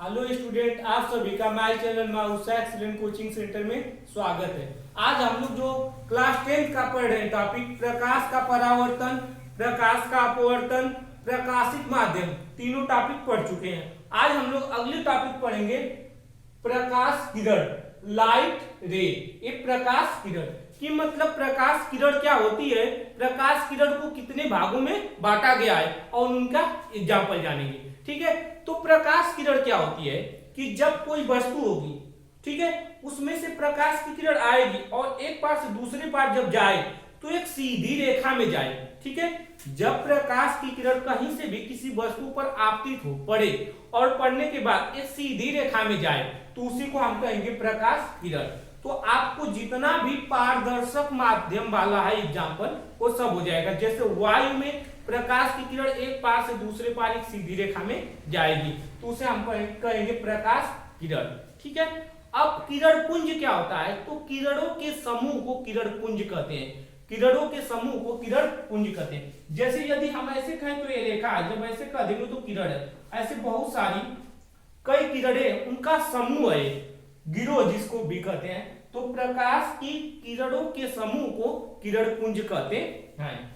Hello student, आप सभी का माय चैनल माउसा एक्सीलेंट कोचिंग सेंटर में स्वागत है। आज हम लोग जो क्लास 10 का पढ़ रहे हैं टॉपिक प्रकाश का परावर्तन, प्रकाश का अपवर्तन, प्रकाशित माध्यम, तीनों टॉपिक पढ़ चुके हैं। आज हम लोग अगले टॉपिक पढ़ेंगे प्रकाश किरण, लाइट रे। ये प्रकाश किरण की मतलब प्रकाश किरण क्या होती है, प्रकाश किरण को कितने भागों में बांटा गया है और उनका एग्जाम्पल जानेंगे। ठीक है, तो प्रकाश किरण क्या होती है कि जब कोई वस्तु होगी, ठीक है, उसमें से प्रकाश की किरण आएगी और एक पार से दूसरे पार जब जाए तो एक सीधी रेखा में जाए। ठीक है, जब प्रकाश की किरण कहीं से भी किसी वस्तु पर आपतित हो, पड़े और पड़ने के बाद एक सीधी रेखा में जाए तो उसी को हम कहेंगे प्रकाश किरण। तो आपको जितना भी पारदर्शक माध्यम वाला है एग्जाम्पल वो सब हो जाएगा। जैसे वायु में प्रकाश की किरण एक पार से दूसरे पार एक सीधी रेखा में जाएगी तो उसे हम कहेंगे प्रकाश किरण। ठीक है, अब किरण पुंज क्या होता है, तो किरणों के समूह को किरण पुंज कहते हैं। किरणों के समूह को किरण पुंज कहते हैं। जैसे यदि हम ऐसे कहें तो ये रेखा है, जब ऐसे कह देंगे तो किरण है। ऐसे बहुत सारी कई किरणें, उनका समूह है, गिरोह जिसको भी कहते हैं। तो प्रकाश की किरणों के समूह को किरण पुंज कहते हैं।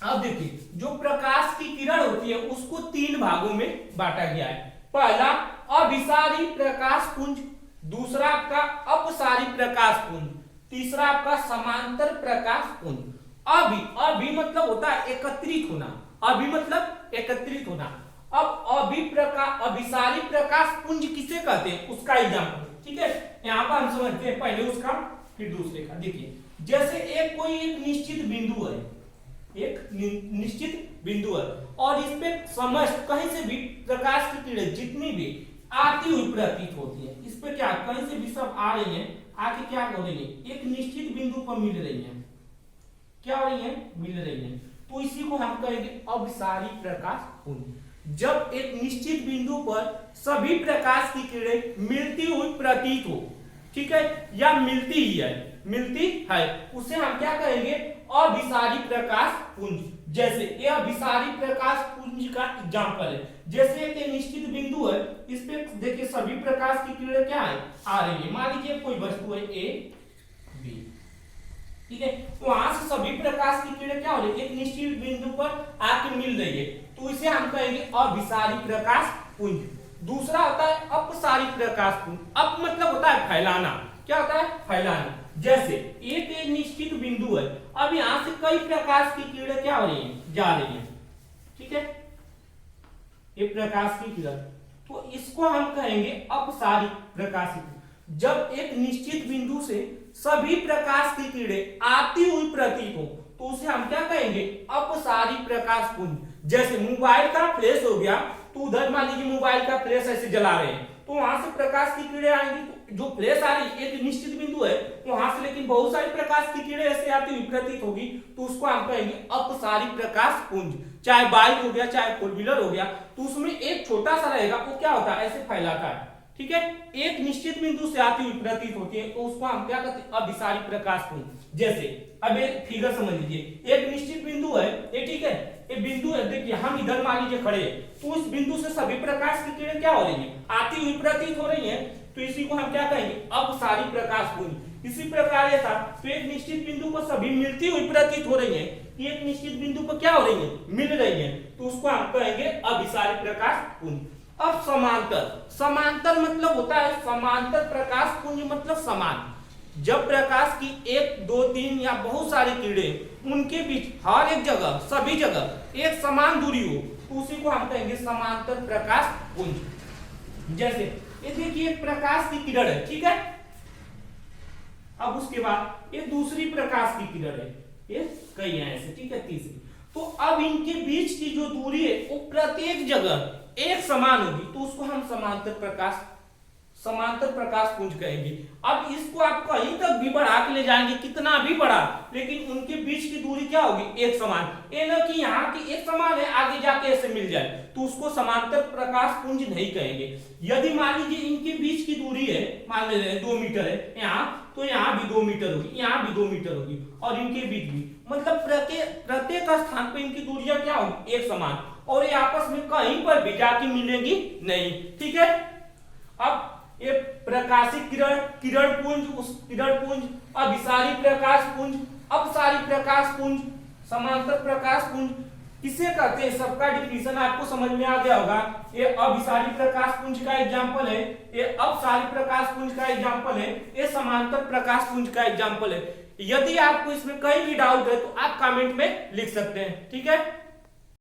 अब देखिए, जो प्रकाश की किरण होती है उसको तीन भागों में बांटा गया है। पहला अभिसारी प्रकाश पुंज, दूसरा आपका अपसारी प्रकाश पुंज, तीसरा आपका समांतर प्रकाश पुंज। अभी मतलब होता है एकत्रित होना, अभी मतलब एकत्रित होना। अब अभिसारी प्रकाश पुंज किसे कहते हैं उसका एग्जाम्पल। ठीक है, यहाँ पर हम समझते हैं पहले उसका फिर दूसरे का। देखिए, जैसे एक निश्चित बिंदु है, एक निश्चित बिंदु है और इस पे समस्त कहीं से भी प्रकाश की किरणें जितनी भी आती हुई प्रतीत होती है, इस पे क्या कहीं से भी सब आ रही हैं, आके क्या हो रही है, एक निश्चित बिंदु पर मिल रही है। क्या हो रही है, मिल रही है। तो इसी को हम कहेंगे अभिसारी प्रकाश पुंज। जब एक निश्चित बिंदु पर सभी प्रकाश की किरणें मिलती हुई प्रतीत हो, ठीक है, या मिलती है, उसे हम क्या कहेंगे, अभिसारी प्रकाश पुंज। जैसे ये अभिसारी प्रकाश पुंज का एग्जांपल है। जैसे एक निश्चित बिंदु है, इस पे देखिए सभी प्रकाश की किरणें क्या है, आ रही है। मान लीजिए कोई वस्तु है ए बी, ठीक है, वहां से सभी प्रकाश की किरणें क्या हो रही है, एक निश्चित बिंदु पर आके मिल रही है, तो इसे हम कहेंगे अभिसारी प्रकाश पुंज। दूसरा होता है अपसारी प्रकाश पुंज। अप मतलब होता है फैलाना। क्या होता है, फैलाना। जैसे एक निश्चित बिंदु है, अब यहां से कई प्रकाश की किरणें क्या हो रही हैं, जा रही हैं। ठीक है, ये प्रकाश की किरण, तो इसको हम कहेंगे अपसारी प्रकाश। जब एक निश्चित बिंदु से सभी प्रकाश की किरणें आती हुई प्रतीत हो तो उसे हम क्या कहेंगे, अपसारी प्रकाश पुंज। जैसे मोबाइल का फ्लैश हो गया, तो उधर मान लीजिए मोबाइल का फ्लैश ऐसे जला रहे हैं, तो वहां से प्रकाश की किरणें आएंगी, तो जो फ्लैश आ रही एक निश्चित बिंदु है वहां से, लेकिन बहुत सारी प्रकाश की किरणें ऐसे आती हुई प्रतीत होगी, तो उसको हम कहेंगे अपसारी प्रकाश पुंज। चाहे बाइक हो गया, चाहे फोर व्हीलर हो गया, तो उसमें एक छोटा सा रहेगा, वो क्या होता है, ऐसे फैलाता है। ठीक है, एक निश्चित बिंदु से आती हुई प्रतीत होती है, तो उसको हम क्या कहते हैं, अभिसारी प्रकाश पुंज। जैसे अब एक फिगर समझ लीजिए, एक निश्चित बिंदु है ये, ठीक है, ये बिंदु है, देखिए हम इधर मान लीजिए खड़े हैं, तो उस बिंदु से सभी प्रकाश की किरणें क्या हो रही है, आती हुई प्रतीत हो रही है, तो इसी को हम क्या कहेंगे, अपसारी प्रकाश पुंज। इसी प्रकार ये था, तो एक निश्चित बिंदु पर सभी मिलती हुई प्रतीत हो रही है, एक निश्चित बिंदु पर क्या हो रही है, मिल रही है, तो उसको हम कहेंगे अभिसारी प्रकाश पुंज। अब समांतर मतलब होता है, समांतर प्रकाश पुंज मतलब समान। जब प्रकाश की एक दो तीन या बहुत सारी किरणें उनके बीच हर एक जगह, सभी जगह एक समान दूरी हो, तो उसी को हम कहेंगे समांतर प्रकाश पुंज। जैसे ये देखिए एक प्रकाश की किरण है, ठीक है, अब उसके बाद ये दूसरी प्रकाश की किरण है, ये कई है ऐसे, ठीक है, तीसरी। तो अब इनके बीच की जो दूरी है वो प्रत्येक जगह एक समान होगी, तो उसको हम समांतर प्रकाश पुंज कहेंगे। अब इसको आप कहीं तक भी बढ़ा के ले जाएंगे, कितना भी बड़ा, लेकिन उनके बीच की दूरी क्या होगी, एक समान। ये ना कि यहाँ की एक समान है, आगे जाके ऐसे मिल जाए, तो उसको समांतर प्रकाश पुंज नहीं कहेंगे। यदि मान लीजिए इनके बीच की दूरी है, मान ले रहे हैं 2 मीटर है यहाँ, तो यहाँ भी 2 मीटर होगी, यहाँ भी 2 मीटर होगी, और इनके बीच भी, मतलब प्रत्येक स्थान पर इनकी दूरियां क्या होगी, एक समान, और ये आपस में कहीं पर भी जाके मिलेंगी नहीं। ठीक है, अब ये प्रकाशिक किरण, किरण पुंज, उस किरण पुंज, अभिसारी प्रकाश पुंज, अपसारी प्रकाश पुंज, समांतर प्रकाश पुंज किसे कहते हैं, सबका डिफिनेशन आपको समझ में आ गया होगा। ये अभिसारी प्रकाश पुंज का एग्जांपल है, ये अपसारी प्रकाश पुंज का एग्जांपल है, ये समांतर प्रकाश पुंज का एग्जांपल है। यदि आपको इसमें कहीं भी डाउट है तो आप कमेंट में लिख सकते हैं, ठीक है।